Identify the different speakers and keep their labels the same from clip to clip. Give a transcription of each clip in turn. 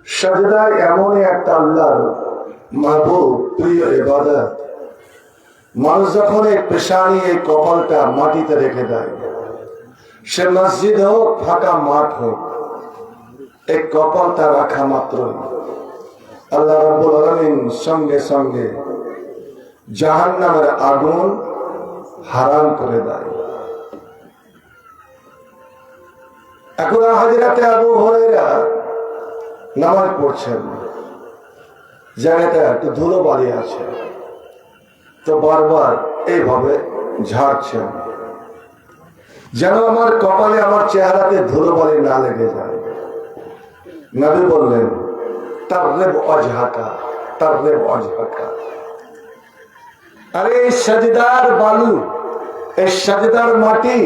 Speaker 1: সাজদা এমনই একটা আল্লাহর মাহবুব প্রিয় ইবাদত। মানুষ যখন এই পেশানি এই কপালটা মাটিতে রেখে দেয়, সে মসজিদ হোক ফাঁকা মাঠ হোক, এই কপালটা রাখা মাত্র আল্লাহ রাব্বুল আলামিন সঙ্গে সঙ্গে জাহান্নামের আগুন হারাম করে দেয়। এখন হাজরাতে আবু হুরায়রা নামাজ পড়ছেন, জায়গাটা একটু ধুলো বালি আছে, তো বারবার এইভাবে ঝাড়ছেন যেন আমার কপালে আমার চেহারাতে ধুলো বালি না লেগে যায়। নবী বললেন, তাররেব ওয়াজহাকা, তাররেব ওয়াজহাকা। আরে এই সাজদার বালু, এই সাজদার মাটি,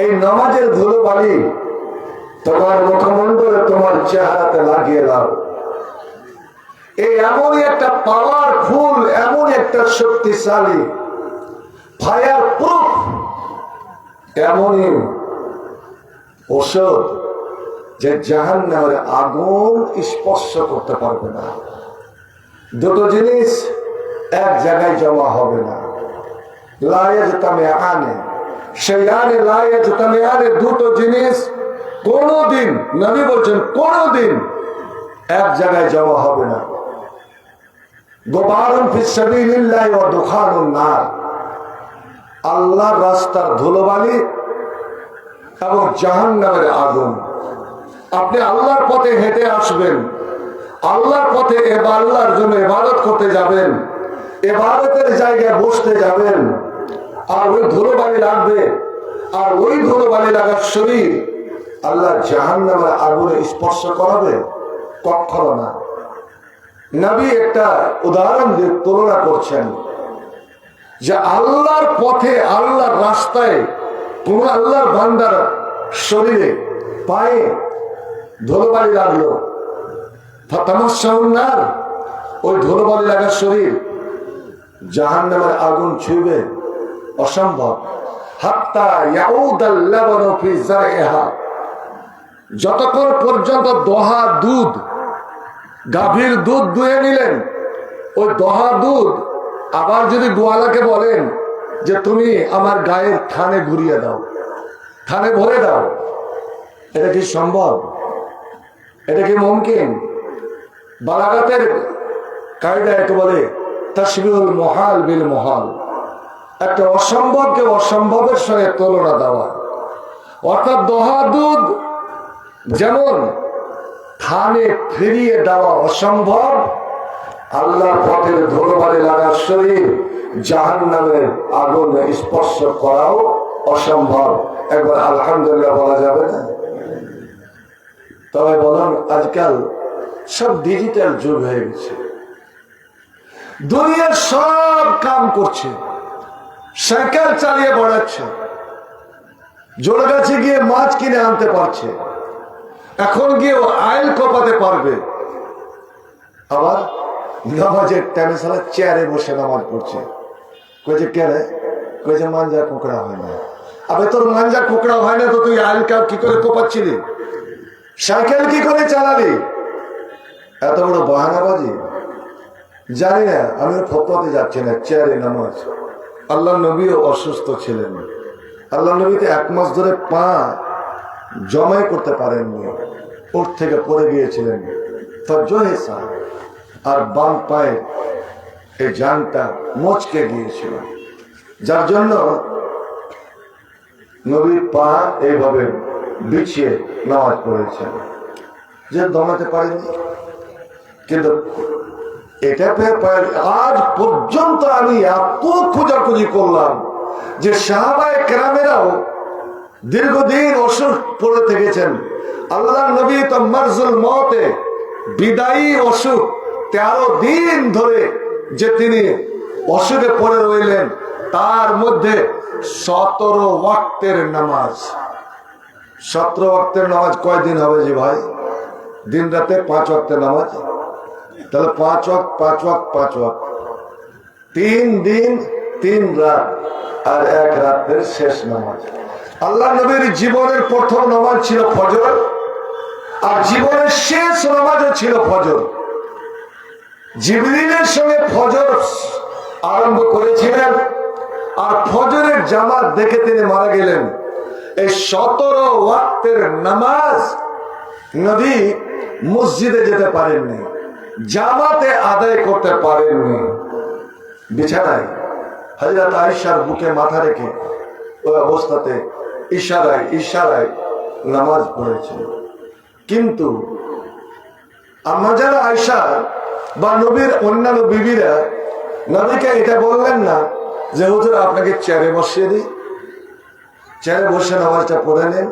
Speaker 1: এই নামাজের ধুলো বালি তোমার মুখমণ্ডলে তোমার চেহারাতে লাগিয়ে দাও। এই এমনই একটা পাওয়ারফুল, এমন একটা শক্তিশালী ফায়ার প্রুফ, এমনই ঔষধ যে জাহান্নামের আগুন স্পর্শ করতে পারবে না। দুটো জিনিস এক জায়গায় জমা হবে না। লায়াজতামে আনে, সেই আনে লায়াজতামে আনে, দুটো জিনিস কোনদিন, নবী বলছেন কোনদিন এক জায়গায় জমা হবে না। গুবারুন ফি সাবিলিল্লাহি ওয়া দুখানুন নার, আল্লাহর রাস্তার ধুলোবালি এবং জাহান্নামের আগুন। আপনি আল্লাহর পথে হেঁটে আসবেন, আল্লাহর পথে আল্লাহর জন্য ইবাদত করতে যাবেন, ইবাদতের জায়গায় বসতে যাবেন, আর ওই ধুলোবালি লাগবে, আর ওই ধুলোবালি লাগার শরীর আল্লাহ জাহান্নামের আগুনে স্পর্শ করাবে? কখনো না। নবী একটা উদাহরণ দিয়ে তুলনা করছেন যে আল্লাহর পথে, আল্লাহর রাস্তায় কোন আল্লাহর বান্দার শরীরে পায়ে ধুলোবালি লাগলো, ফাতামাশাউন্নার, ওই ধুলোবালি লাগার শরীর জাহান্নামের আগুন ছুঁবে? অসম্ভব। হাত্তা ইয়াউদাল লাবানু ফি যারইহা, যতক্ষণ পর্যন্ত দোহা দুধ, গাভীর দুধ দুয়ে নিলেন, ওই দোহা দুধ আবার যদি গোয়ালাকে বলেন যে তুমি আমার গায়ের থানে ঘুরিয়ে দাও, থানে ভরে দাও, এটা কি সম্ভব? এটা কি মুমকিন? বালাগাতের কায়দায় একে বলে তাশবিহুল মুহাল বিল মুহাল, একটা অসম্ভবকে অসম্ভবের সঙ্গে তুলনা দেওয়া। অর্থাৎ দোহা দুধ যেমন থানে ফিরিয়ে দেওয়া অসম্ভব, আল্লাহর পথের ধুলোবালি লাগার শরীর জাহান্নামের আগুন স্পর্শ করাও অসম্ভব। একবার আলহামদুলিল্লাহ বলা যাবে না? তবে বলুন, আজকাল সব ডিজিটাল যুগ হয়ে গেছে, দুনিয়ার সব কাম করছে, সাইকেল চালিয়ে বেড়াচ্ছে, জোড়া গাছে গিয়ে মাছ কিনে আনতে পারছে, এখন গিয়ে আইল কপাতে পারবে, আবার নামাজের টাইমে সারা চেয়ারে বসে নামাজ পড়ছে। কয়েছে কেন? কয়েছে মাঞ্জা কুকড়া হয় না। আবে তোর মাঞ্জা কুকড়া হয় না তো তুই আইল কি করে কোপাচ্ছিলি? সাইকেল কি করে চালালি? এত বড় বাহানাবাজি। জানি না, আমি ফতোয়াতে যাচ্ছি না, চেয়ারে নামাজ। আল্লাহ নবীও অসুস্থ ছিলেন, আল্লাহ নবীতে 1 মাস ধরে পা জমাই করতে পারেননি, ওর থেকে পড়ে গিয়েছিলেন, আর বাম পায়ে এই জানটা মচকে গিয়েছিল, যার জন্য নবী পা এইভাবে বিছিয়ে নামাজ পড়েছেন, যে দমাতে পারেনি। কিন্তু এটা আজ পর্যন্ত আমি এত খোঁজাখুঁজি করলাম যে সাহাবায়ে কেরামেরাও দীর্ঘদিন অসুখ পড়ে থেকেছেন। আল্লাহ নবী তো মারজুল মতে, বিদায়ী অসুখ, 13 দিন ধরে যে তিনি অসুখে পড়ে রইলেন, তার মধ্যে 17 ওয়াক্তের নামাজ। 17 ওয়াক্তের নামাজ কয়দিন হবে জি ভাই? দিন রাতে 5 ওয়াক্তের নামাজ, তাহলে 5 ওয়াক্ত 5 ওয়াক্ত 5 ওয়াক্ত, 3 দিন 3 রাত, আর 1 রাতের শেষ নামাজ। আল্লাহ নবীর জীবনের প্রথম নামাজ ছিল ফজর, আর জীবনের শেষ নামাজও ছিল ফজর। জিবরিলের সঙ্গে ফজর আরম্ভ করেছিলেন, আর ফজরের জামাত দেখে তিনি মারা গেলেন। এই 17 ওয়াক্তের নামাজ নবী মসজিদে যেতে পারেননি, জামাতে আদায় করতে পারেননি। বিছানায় হযরত আয়েশার বুকে মাথা রেখে ওই অবস্থাতে ইশারায় ইশারায় নামাজ পড়েছেন। কিন্তু আম্মা জান আয়েশা বা নবীর অন্যান্য বিবিরা নবীকে এটা বললেন না যে হুজুর আপনাকে চেয়ারে বসিয়ে দিই, চেয়ারে বসে নামাজটা পড়ে নেন।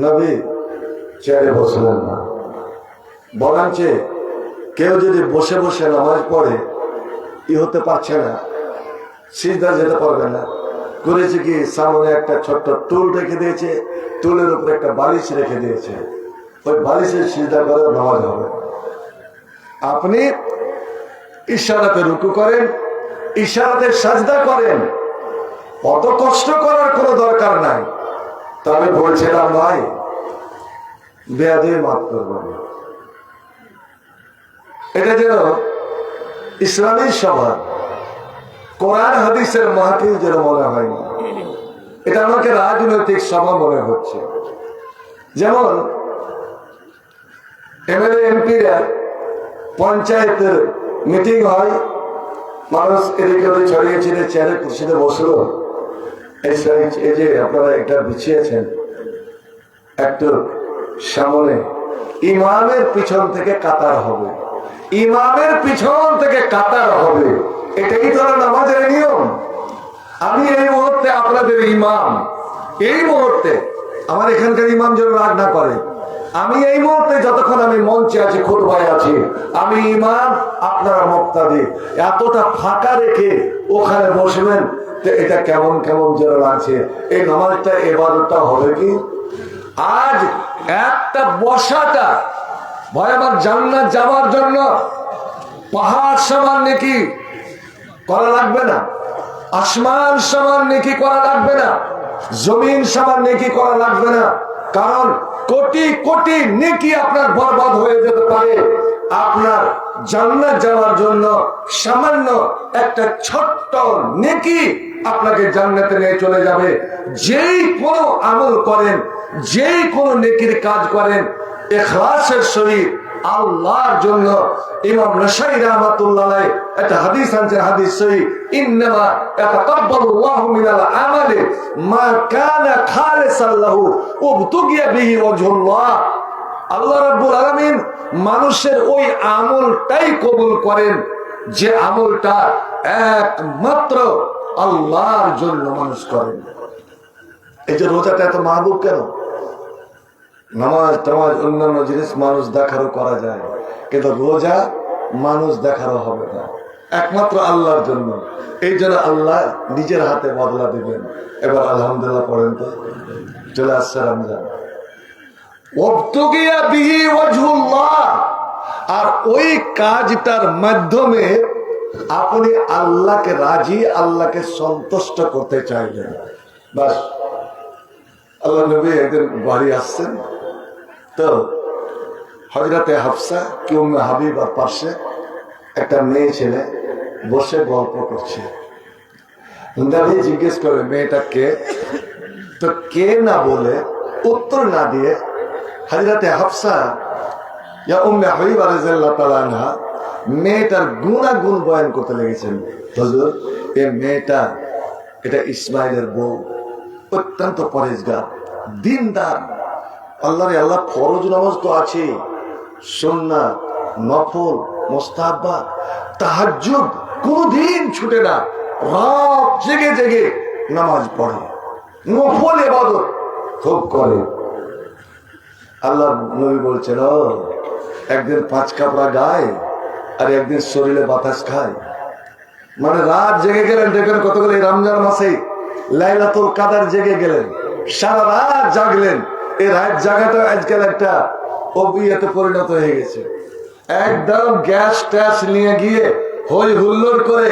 Speaker 1: নবী চেয়ারে বসলেন না, বরঞ্চ কেউ যদি বসে বসে নামাজ পড়ে হতে পারছে না, সিজদা যেতে পারবে না, করেছে কি সামনে একটা ছোট্ট টুল রেখে দিয়েছে, টুলের উপরে একটা বালিশ রেখে দিয়েছে, ওই বালিশের সিজদা করে নামাজ হবে। আপনি ইশারাতে রুকু করেন, ইশারাতে সাজদা করেন, অত কষ্ট করার কোনো দরকার নাই। তো আমি বলছিলাম ভাই বেয়াদবি মাফ করবেন, এটা যেন ইসলামী সভা কোরআন হাদিসের মাহফিল যেন মনে হয় না, এটা আমাকে রাজনৈতিক সভা মনে হচ্ছে। যেমন এমএলএ এমপিরা পঞ্চায়েতের মিটিং হয়, মানুষ এদিকে ওদিকে ছড়িয়ে ছিঁড়ে চেয়ারে কুর্সিতে বসলো, এই যে আপনারা এটা বিছিয়েছেন একটু সামনে, ইমামের পিছন থেকে কাতার হবে, ইমামের পিছন থেকে কাতার হবে, এটাই তো নামাজের নিয়ম। আমি এই মুহূর্তে আপনাদের ইমাম, এই মুহূর্তে আমার এখানকার ইমাম যেন রাগ না করে, আমি এই মুহূর্তে যতক্ষণ আমি মঞ্চে আছি, খুতবায় আছি, আমি ইমাম, আপনারা মুক্তাদি, এতটা ফাঁকা রেখে ওখানে বসবেন, এটা কেমন কেমন যেন লাগছে। এই নামাজটা ইবাদতটা হবে কি? আজ একটা বসাটা ভাই আমার জান্নাত যাওয়ার জন্য পাহাড় সমান নেকি করা লাগবে না, আসমান সমান নেকি করা লাগবে না, জমিন সমান নেকি করা লাগবে না, কারণ কোটি কোটি নেকি আপনার বরবাদ হয়ে যেতে পারে। আপনার জান্নাত যাওয়ার জন্য সামান্য একটা ছোট্ট নেকি আপনাকে জান্নাতে নিয়ে চলে যাবে। যেই কোনো আমল করেন, যেই কোনো নেকির কাজ করেন, ইখলাসের সহিত আল্লাহর জন্য। ইমাম নাসাঈ রাহমাতুল্লাহ আলাইহি একটা হাদিস আনছেন, হাদিস সহিহ, ইন্নামা ইয়াতাকাব্বালুল্লাহু মিনাল আমালি মা কানা খালিসান লাহু উবতুগিয়া বিহি ওয়াজহুল্লাহ। আল্লাহ রাব্বুল আলামিন মানুষের ওই আমলটাই কবুল করেন যে আমলটা একমাত্র আল্লাহর জন্য মানুষ করেন। এই যে রোজাটা এত মাহবুব কেন? নামাজ টামাজ অন্যান্য জিনিস মানুষ দেখারও করা যায়, কিন্তু রোজা মানুষ দেখারও হবে না, একমাত্র আল্লাহর জন্য। এই জন্য আল্লাহ নিজের হাতে বদলা দিবেন। এবার আলহামদুলিল্লাহ পড়েন তো, চলে আসছে রমজান। ওয়াবতুগিয়া বিহি ওয়াজহুল্লাহ, আর ওই কাজটার মাধ্যমে আপনি আল্লাহকে রাজি, আল্লাহকে সন্তুষ্ট করতে চাইলেন, বাস। আল্লাহ নবী একদিন বাড়ি আসছেন, তো হযরতে হাফসা কি উম্মে হাবিবার পাশে একটা মেয়ে ছেলে বসে গল্প করছে। নবী জিজ্ঞেস করে মেয়েটা কে? তো কে না বলে, উত্তর না দিয়ে হযরতে হাফসা ইয়া উম্মে হাবিবা রাদিয়াল্লাহু তাআলা আনহা মেয়েটার গুণাগুণ বয়ান করতে লেগেছেন। হুজুর, এই মেয়েটা, এটা ইসমাইলের বউ, অত্যন্ত পরেজগার, দিনদার, আল্লাহরে আল্লাহ ফরজ নামাজ তো আছে, সুন্নাত, নফল, মুস্তাহাব্বা, তাহাজ্জুদ কোনদিন ছুটে না, রাত জেগে জেগে নামাজ পড়ে, নফল ইবাদত খুব করে। আল্লাহ নবী বলছেন, ও একদিন 5 কাপড়া গায়ে আর একদিন শরীরে বাতাস খায়, মানে রাত জেগে গেলেন। দেখবেন কতগুলো এই রমজান মাসে লাইলাতুল কাদর জেগে গেলেন, সারা রাত জাগলেন। এই রাত জাগাটা আজকাল একটা অভিয়াতে পরিণত হয়ে গেছে। একদম গ্যাস ট্যাস নিয়ে গিয়ে হই হুল্লোড় করে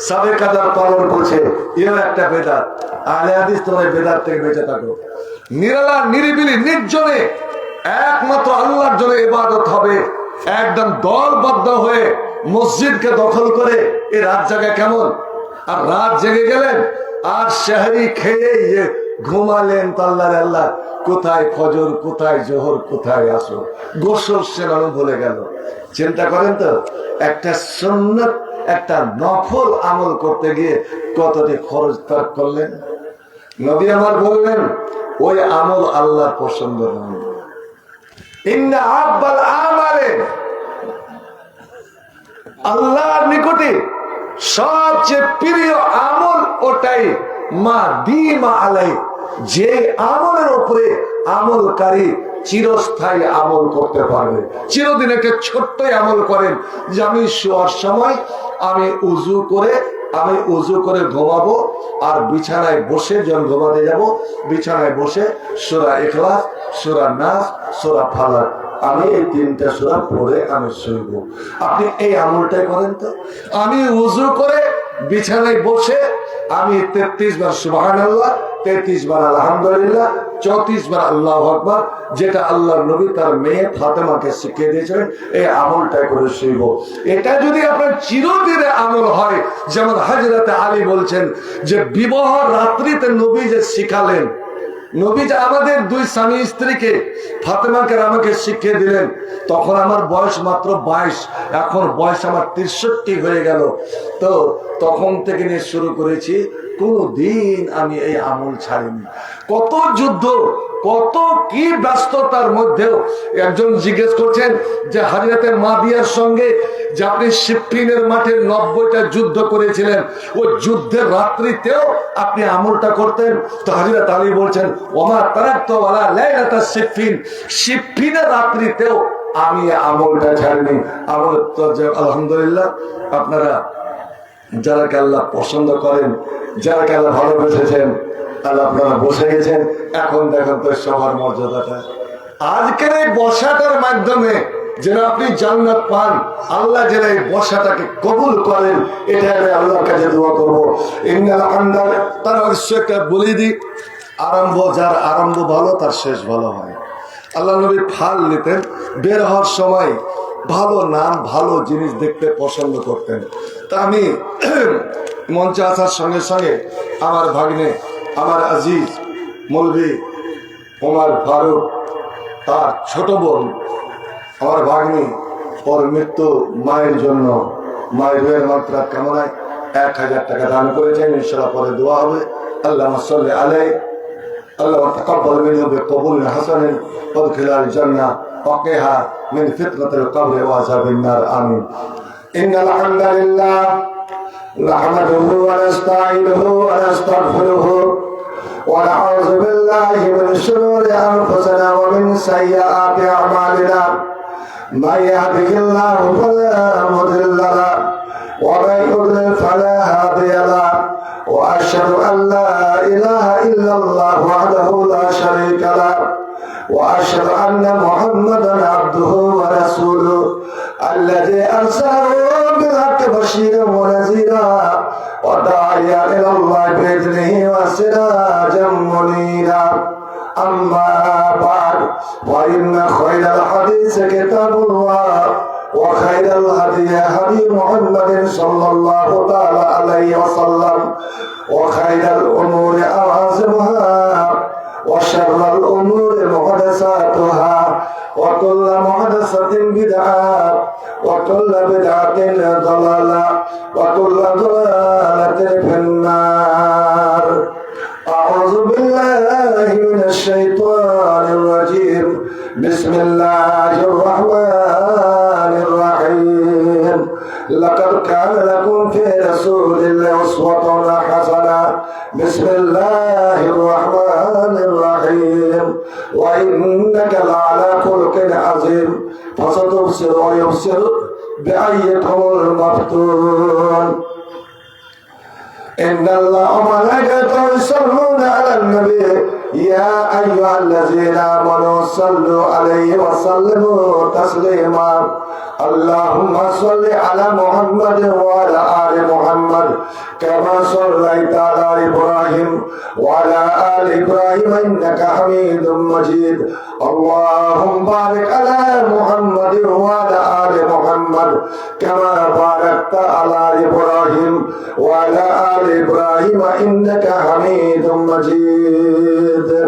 Speaker 1: সাবে কাদার পালন করছে, এও একটা বেদাত। আহলে হাদিস তোমার বেদাত থেকে বেঁচে থাকো। নিরালা নিরিবিলি নির্জনে একমাত্র আল্লাহর জন্য ইবাদত হবে। একদম দলবদ্ধ হয়ে মসজিদকে দখল করে এই রাত জাগা কেমন? আর রাত জেগে গেলেন আর সেহরি খেয়ে ঘুমালেন। তাল্লার আল্লাহ কোথায় ফজর, কোথায় জোহর, কোথায় আসর, গোসল সেনানো ভুলে গেল। চিন্তা করেন তো, একটা সুন্নাত, একটা নফল আমল করতে গিয়ে কতটি খরচ ত্যাগ করলেন। নবী আমার বললেন ওই আমল আল্লাহর পছন্দ নয়। ইন্না আব্বাল আমালে, আল্লাহর নিকটে সবচেয়ে প্রিয় আমল ওটাই মা দিমা আলাই, যে আমলের উপরে আমলকারী চিরস্থায়ী আমল করতে পারবে। চিরদিন একটা ছোট্টই আমল করেন যে আমি শোয়ার সময় আমি উজু করে ঘুমাবো, আর বিছানায় বসে যখন ঘুমাতে যাব বিছানায় বসে সূরা ইখলাস, সূরা নাস, সূরা ফালাক, আমি এই 3টা সূরা পড়ে আমি শুইব। আপনি এই আমলটাই করেন তো। আমি উজু করে বিছানায় বসে আমি 33 বার সুবহানাল্লাহ, 33 বার আলহামদুলিল্লাহ, 34 বার আল্লাহু আকবার, যেটা আল্লাহর নবী তার মেয়ে ফাতেমাকে শিখিয়ে দিয়েছিলেন, এই আমলটাই করে শুইব। এটা যদি আপনার চিরদিনের আমল হয়, যেমন হযরত আলী বলছেন যে বিবাহ রাত্রিতে নবী যে শিখালেন, নবী যে আমাদের 2 স্বামী স্ত্রীকে ফাতেমাকে আমাকে শিখিয়ে দিলেন, তখন আমার বয়স মাত্র 22, এখন বয়স আমার 63 হয়ে গেল। তো তখন থেকে নিয়ে শুরু করেছি, কোনদিন আমি এই আমল ছাড়িনি। কত যুদ্ধ, কত কি ব্যস্ততার মধ্যেও একজন জিজ্ঞেস করছেন যে হযরতে মাদিয়ার সঙ্গে যে আপনি সিফফিনের মাঠে 90টা যুদ্ধ করেছিলেন, ওই যুদ্ধের রাত্রিতেও আপনি আমলটা করতেন? তো হযরত আলী বলছেন ওমা তারাকতু ওয়ালা লাইলাতা সিফফিন, সিফফিনের রাত্রিতেও আমি আমলটা ছাড়িনি। আমল তো আলহামদুলিল্লাহ, আপনারা যারাকে আল্লাহ পছন্দ করেন, যারাকে আল্লাহ ভালোবেসেছেন, আল্লাহ আপনারা বসে গেছেন। এখন দেখেন তো সবার মর্যাদাটা, আজকের এই বসাটার মাধ্যমে যেন আপনি জান্নাত পান, আল্লাহ যেন এই বসাটাকে কবুল করেন, এটা আমি আল্লাহর কাছে দোয়া করবো। ইন্নাল হামদাল, তার অবশ্যই বলে দিই, যার আরম্ভ ভালো তার শেষ ভালো হয়। আল্লাহ নবী ফাল নিতেন, বের হওয়ার সময় ভালো নাম, ভালো জিনিস দেখতে পছন্দ করতেন। তা আমি মঞ্চে আসার সঙ্গে সঙ্গে আমার ভাগ্নে, আমার আজিজ মৌলভী ওমর ফারুক, তার ছোট বোন আমার ভাগ্নি, ওর মৃত্যু মায়ের জন্য, মায়ের রুহের মাগফিরাত কামনায় 1000 টাকা দান করেছেন। ইনশাআল্লাহ পরে দোয়া হবে। আল্লাহুম্মা সাল্লি আলাইহি, আল্লাহুম্মা তাকাব্বাল মিনহু বিকবুলিন হাসানিন ওয়াদখিলহু আল জান্নাহ ওয়াকিহা মিন ফিতনাতিল কবরি ওয়া আযাবিন নার। আমিন। ইন্নাল হামদালিল্লাহ নাহমাদুহু ওয়া নাস্তাঈনুহু ওয়া নাস্তাগফিরুহু ওয়া নাউযু বিল্লাহি মিন শুরুরি আনফুসিনা ওয়া মিন সাইয়্যাতি আ'মালিনা। من يهده الله فلا مضل له ومن يضلل فلا هادي له واشهد ان لا اله الا الله وحده لا شريك له واشهد ان محمدا عبده ورسوله الذي ارسله بالحق بشيرا ونذيرا وداعيا الى الله باذنه وسراجا منيرا. أما بعد وإن خير الحديث كتاب الله وخير الهدي هدي محمد صلى الله تعالى عليه وسلم وخير الأمور أعظمها وشر الأمور محدثاتها وكل محدثة بدعة وكل بدعة ضلالة وكل ضلالة في النار. أعوذ بالله من الشيطان الرجيم. بسم الله الرحمن الرحيم. لقد كان لكم في رسول الله أسوة حسنة. بسم الله الرحمن الرحيم. وإنك لعلى خلق عظيم. فستبصر ويبصر بأيكم المفتون. إن الله وملائكته يصلون على النبي يا أيها الذين آمنوا صلوا عليه وسلموا تسليما اللهم صل على محمد وعلى آل محمد كما صليت على إبراهيم وعلى آل إبراهيم إنك حميد مجيد اللهم بارك على محمد وعلى آل محمد كما باركت على إبراهيم وعلى آل إبراهيم إنك حميد مجيد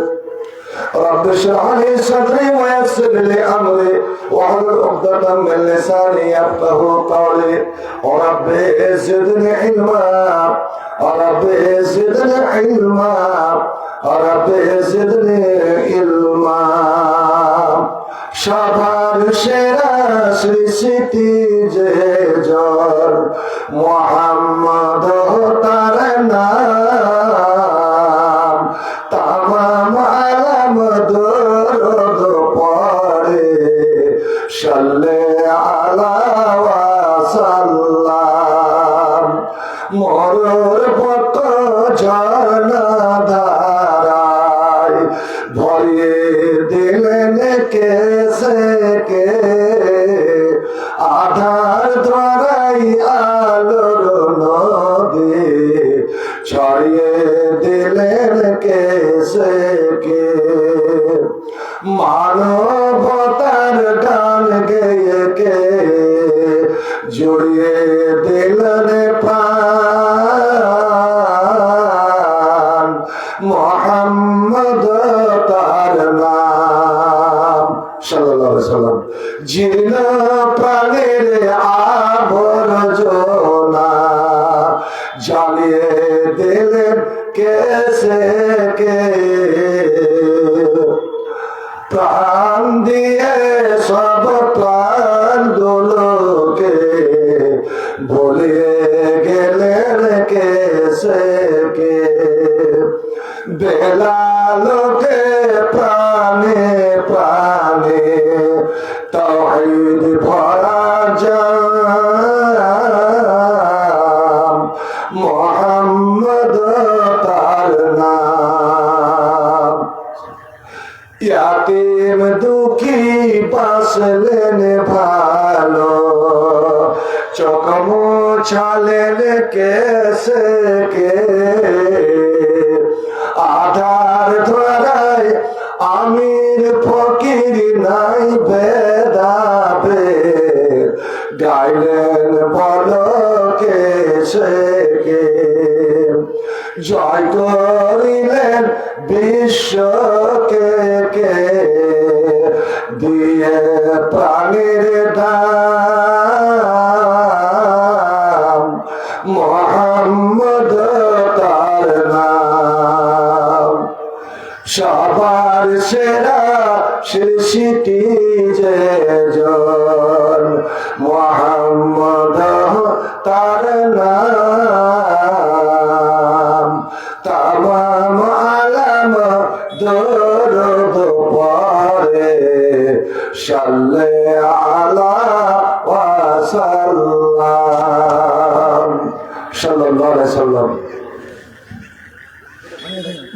Speaker 1: رب اشرح لي صدري ويسر لي امري واحلل عقدة من لساني يفقهوا قولي رب زدني علما رب زدني علما رب زدني علما সবার সেরা সৃষ্টি যে জন মুহাম্মদ তার নাম তামাম আলম দরুদ পড়ে সাল্লাল্লাহু আলাইহি ওয়াসাল্লাম মরুর পত জনধারায় ভরিয়ে দিলেন কেসে কে আধার দ্বারাই আলোর নদী ছড়িয়ে দিলেন কেসে কে মানবতার গান গেয়ে কে জড়িয়ে দিলেন প্রাণ মুহাম্মদ তার নাম সাল্লাল্লাহু আলাইহি সাল্লাম জীর্ণ প্রাণের আবর্জনা জ্বালিয়ে দিলেন কেসে কে প্রাণ দিয়ে সব প্রাণ গুলোকে ভুলিয়ে গেলেন কেসে কে বেলালকে প্রাণে প্রাণে তাওহীদ ভরা জান মুহাম্মদ তার নাম ইয়াতিম দুঃখী বাসলেন ভালো চোখ মুছালেন কেসে কে আধার ধরায় আমির ফকির নাই বেদাবে গাইলেন বলো কেসে কে জয় করিলেন বিশ্বকে কে দিয়ে প্রাণের দাম মুহাম্মদ তার নাম সবার সেরা সৃষ্টি যে জন মুহাম্মদ তার নাম তামাম আলম দরুদ পড়ে সাল্লাল্লাহু আলাইহি ওয়াসাল্লাম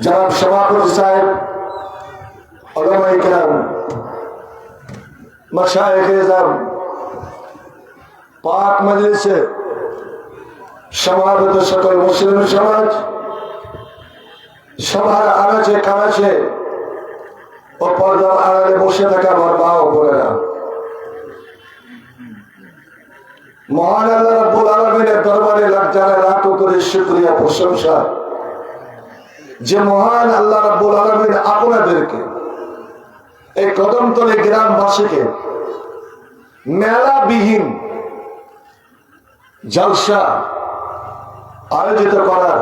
Speaker 1: জনাব সভাপতি সাহেব উলামায়ে কেরাম মাশায়েখে ইজম পাক মজলিসে সমাবেত সকল মুসলিম সমাজ সবার আনাচে কানাচে ও পর্দার আড়ালে বসে থাকা আমার মা ও বোনেরা মহান আল্লাহ রাব্বুল আলামিনের দরবারে লাখ জানা লাখ করে শুকরিয়া প্রশংসা যে মহান আল্লাহ রাব্বুল আলামিন আপনাদেরকে এই কদমতলী গ্রামবাসীকে মেলাবিহীন জলসা আয়োজিত করার